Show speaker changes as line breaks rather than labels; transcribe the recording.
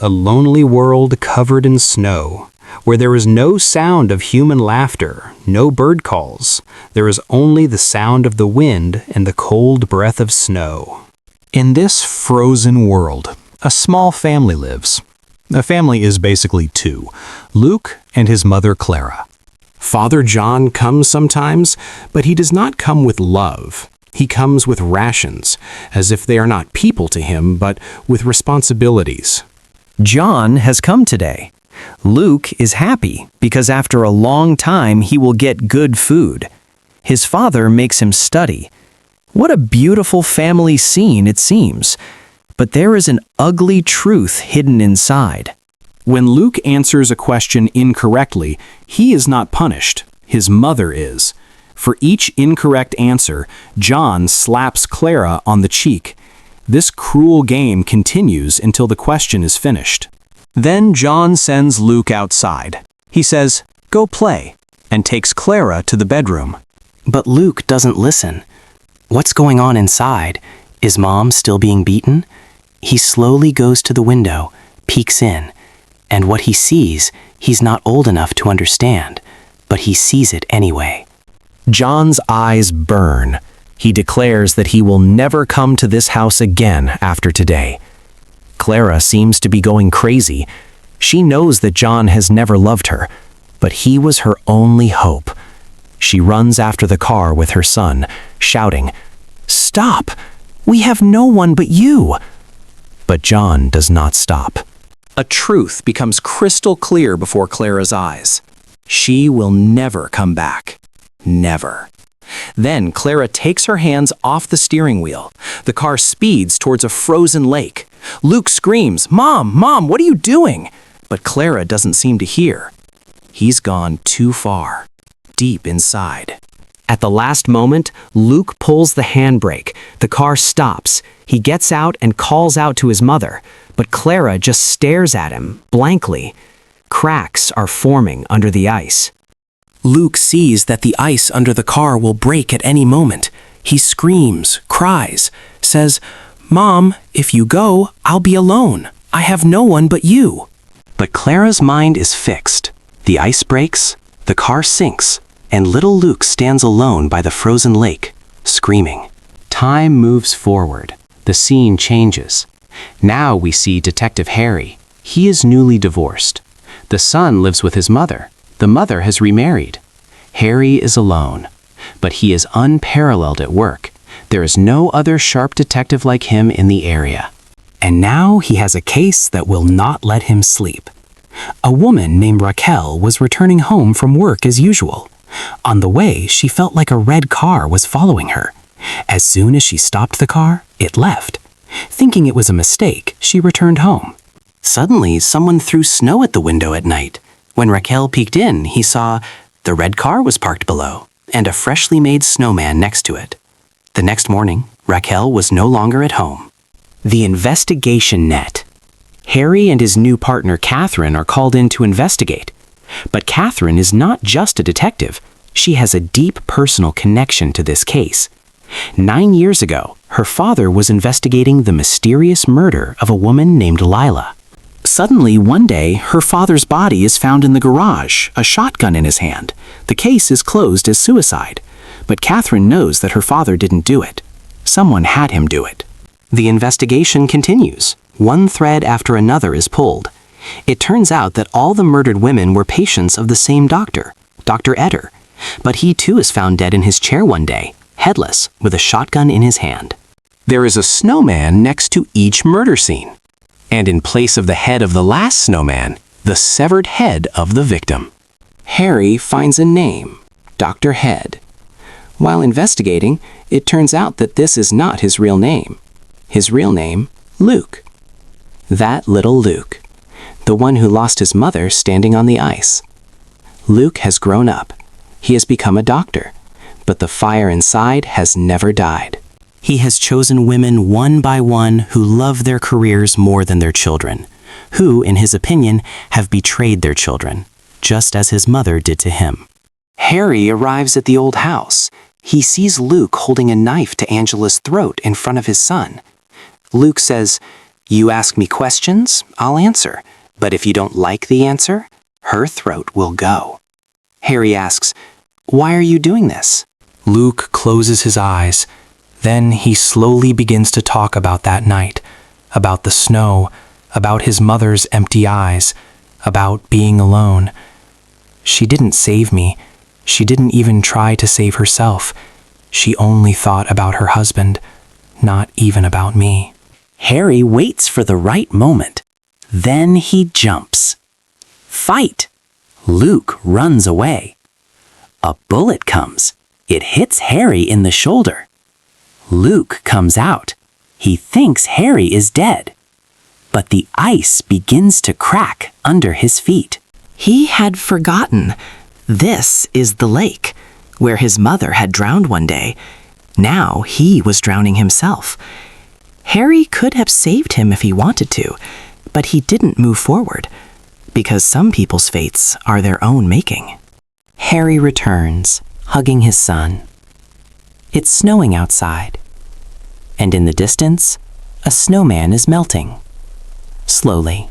a lonely world covered in snow, where there is no sound of human laughter, no bird calls. There is only the sound of the wind and the cold breath of snow.
In this frozen world, a small family lives. The family is basically two, Luke and his mother Clara. Father John comes sometimes, but he does not come with love. He comes with rations, as if they are not people to him, but with responsibilities.
John has come today. Luke is happy because after a long time he will get good food. His father makes him study. What a beautiful family scene it seems. But there is an ugly truth hidden inside.
When Luke answers a question incorrectly, he is not punished. His mother is. For each incorrect answer, John slaps Clara on the cheek. This cruel game continues until the question is finished. Then John sends Luke outside. He says, "Go play," and takes Clara to the bedroom.
But Luke doesn't listen. What's going on inside? Is Mom still being beaten? He slowly goes to the window, peeks in, and what he sees, he's not old enough to understand, but he sees it anyway.
John's eyes burn. He declares that he will never come to this house again after today. Clara seems to be going crazy. She knows that John has never loved her, but he was her only hope. She runs after the car with her son, shouting, "Stop! We have no one but you!" But John does not stop.
A truth becomes crystal clear before Clara's eyes. She will never come back. Never. Then Clara takes her hands off the steering wheel. The car speeds towards a frozen lake. Luke screams, "Mom, Mom, what are you doing?" But Clara doesn't seem to hear. He's gone too far, deep inside. At the last moment, Luke pulls the handbrake. The car stops. He gets out and calls out to his mother, but Clara just stares at him, blankly. Cracks are forming under the ice. Luke sees that the ice under the car will break at any moment. He screams, cries, says, "Mom, if you go, I'll be alone. I have no one but you."
But Clara's mind is fixed. The ice breaks, the car sinks, and little Luke stands alone by the frozen lake, screaming. Time moves forward. The scene changes. Now we see Detective Harry. He is newly divorced. The son lives with his mother. The mother has remarried. Harry is alone, but he is unparalleled at work. There is no other sharp detective like him in the area. And now he has a case that will not let him sleep. A woman named Raquel was returning home from work as usual. On the way, she felt like a red car was following her. As soon as she stopped the car, it left. Thinking it was a mistake, she returned home. Suddenly, someone threw snow at the window at night. When Raquel peeked in, he saw the red car was parked below, and a freshly made snowman next to it. The next morning, Raquel was no longer at home. The investigation net. Harry and his new partner Kathryn are called in to investigate. But Kathryn is not just a detective. She has a deep personal connection to this case. 9 years ago, her father was investigating the mysterious murder of a woman named Lila. Suddenly, one day, her father's body is found in the garage, a shotgun in his hand. The case is closed as suicide. But Kathryn knows that her father didn't do it. Someone had him do it. The investigation continues. One thread after another is pulled. It turns out that all the murdered women were patients of the same doctor, Dr. Etter. But he too is found dead in his chair one day, headless, with a shotgun in his hand. There is a snowman next to each murder scene. And in place of the head of the last snowman, the severed head of the victim. Harry finds a name, Dr. Head. While investigating, it turns out that this is not his real name. His real name, Luke. That little Luke. The one who lost his mother standing on the ice. Luke has grown up. He has become a doctor. But the fire inside has never died. He has chosen women one by one who love their careers more than their children, who, in his opinion, have betrayed their children, just as his mother did to him. Harry arrives at the old house. He sees Luke holding a knife to Angela's throat in front of his son. Luke says, You ask me questions, I'll answer. But if you don't like the answer, her throat will go. Harry asks, "Why are you doing this?"
Luke closes his eyes. Then he slowly begins to talk about that night, about the snow, about his mother's empty eyes, about being alone. She didn't save me. She didn't even try to save herself. She only thought about her husband, not even about me.
Harry waits for the right moment. Then he jumps. Fight! Luke runs away. A bullet comes. It hits Harry in the shoulder. Luke comes out. He thinks Harry is dead. But the ice begins to crack under his feet.
He had forgotten. This is the lake, where his mother had drowned one day. Now he was drowning himself. Harry could have saved him if he wanted to, but he didn't move forward, because some people's fates are their own making.
Harry returns, hugging his son. It's snowing outside. And in the distance, a snowman is melting. Slowly.